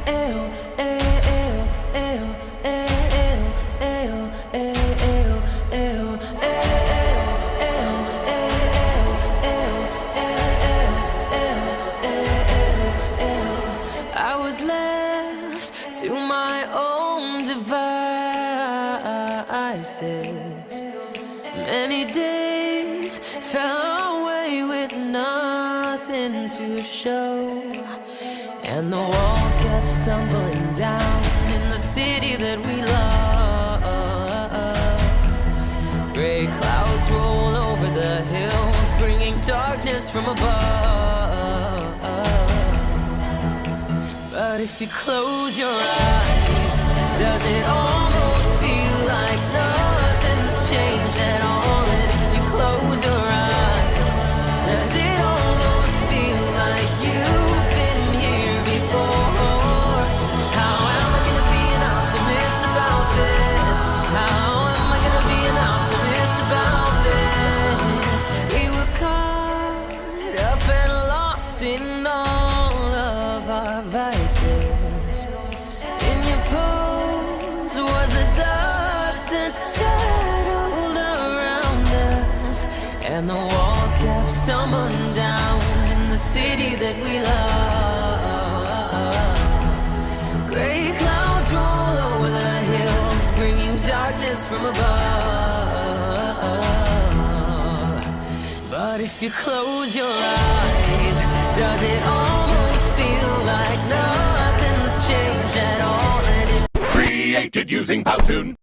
I was left to my own devices. Many days fell away with nothing to show, and the walls kept tumbling down in the city that we love. Gray clouds roll over the hills, bringing darkness from above. But if you close your eyes, does it almost feel like nothing's changed at all? And if you close your eyes, does it almost feel like you've been here before? How am I gonna be an optimist about this? How am I gonna be an optimist about this? We were caught up and lost in all of our vices. In your pose was the dust that settled around us, and the walls kept stumbling down in the city that we love. Gray clouds roll over the hills, bringing darkness from above. But if you close your eyes, does it almost feel like nothing's changed at all? And if Created using Powtoon.